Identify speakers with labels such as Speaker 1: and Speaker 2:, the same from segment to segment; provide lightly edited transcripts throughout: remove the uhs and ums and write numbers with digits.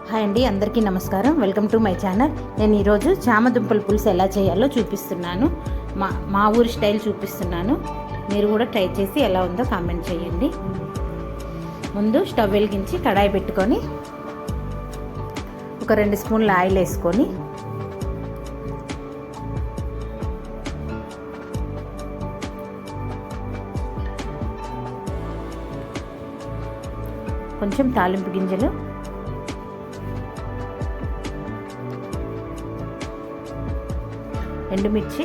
Speaker 1: Hi అండి, అందరికీ నమస్కారం. Welcome to my channel. నేను ఈరోజు చామదుంపల పులుసు ఎలా చేయాలో చూపిస్తున్నాను. మా ఊరి స్టైల్ చూపిస్తున్నాను. మీరు కూడా ట్రై చేసి ఎలా ఉందో కామెంట్ చేయండి. ముందు స్టవ్ వెలిగించి కడాయి పెట్టుకొని ఒక 2 స్పూన్ల ఆయిల్ వేసుకొని కొంచెం తాలింపు గింజలు, ఎండుమిర్చి,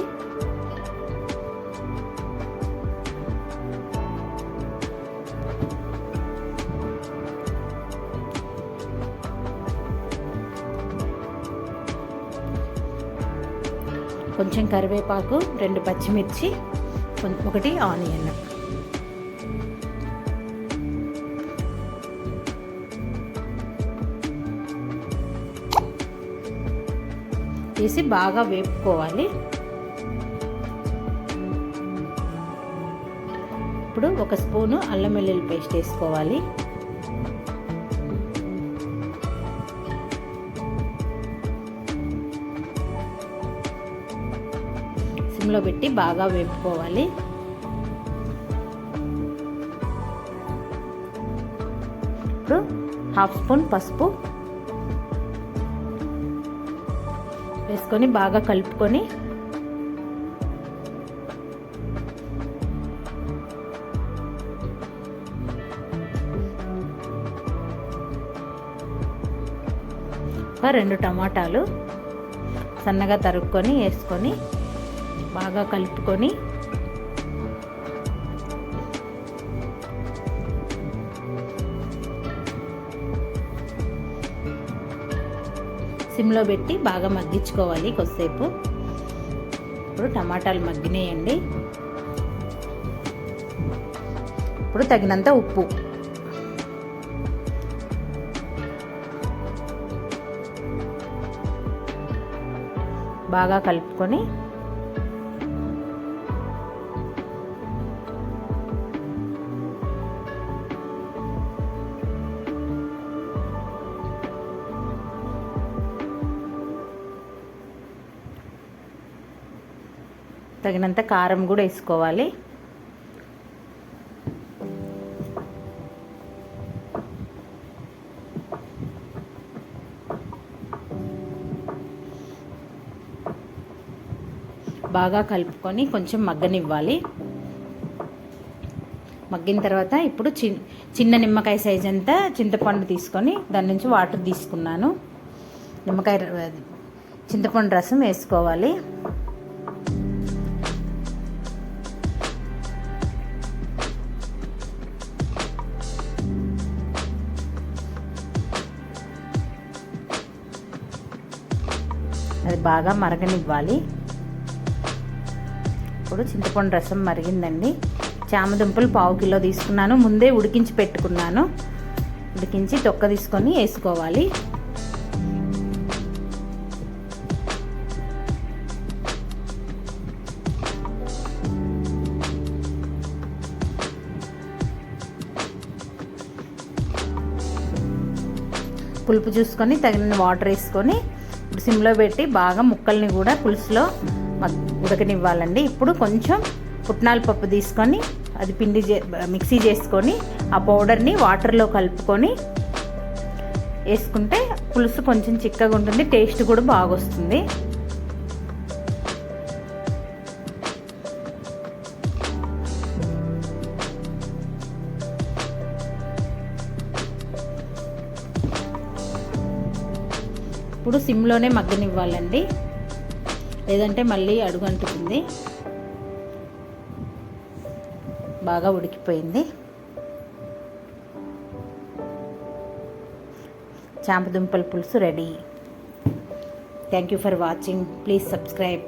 Speaker 1: కొంచెం కరివేపాకు, 2 పచ్చిమిర్చి, 1 ఆనియన్ వేసి బాగా వేపుకోవాలి. ఇప్పుడు 1 స్పూను అల్లం వెల్లుల్లి పేస్ట్ వేసుకోవాలి. సిమ్లో పెట్టి బాగా వేపుకోవాలి. ఇప్పుడు 1/2 స్పూన్ పసుపు వేసుకొని బాగా కలుపుకొని ఒక 2 టమాటాలు సన్నగా తరుక్కొని వేసుకొని బాగా కలుపుకొని సిమ్లో పెట్టి బాగా మగ్గించుకోవాలి కొద్దిసేపు. ఇప్పుడు టమాటాలు మగ్గినాయండి. ఇప్పుడు తగినంత ఉప్పు, బాగా కలుపుకొని తగినంత కారం కూడా వేసుకోవాలి. బాగా కలుపుకొని కొంచెం మగ్గనివ్వాలి. మగ్గిన తర్వాత ఇప్పుడు చిన్న నిమ్మకాయ సైజ్ అంతా చింతపండు తీసుకొని దాని నుంచి వాటర్ తీసుకున్నాను. చింతపండు రసం వేసుకోవాలి. అది బాగా మరగనివ్వాలి. ఇప్పుడు చింతపండు రసం మరిగిందండి. చామదుంపలు 1/2 కిలో తీసుకున్నాను. ముందే ఉడికించి పెట్టుకున్నాను. ఉడికించి తొక్క తీసుకొని వేసుకోవాలి. పులుపు చూసుకొని తగిన వాటర్ వేసుకొని ఇప్పుడు సిమ్లో పెట్టి బాగా ముక్కల్ని కూడా పులుసులో ఉడకనివ్వాలండి. ఇప్పుడు కొంచెం పుట్నాల పప్పు తీసుకొని అది మిక్సీ చేసుకొని ఆ పౌడర్ని వాటర్లో కలుపుకొని వేసుకుంటే పులుసు కొంచెం చిక్కగా ఉంటుంది, టేస్ట్ కూడా బాగా వస్తుంది. ఇప్పుడు సిమ్లోనే మగ్గనివ్వాలండి, లేదంటే మళ్ళీ అడుగంటుతుంది. బాగా ఉడికిపోయింది. చామదుంపల పులుసు ready. Thank you for watching. Please subscribe.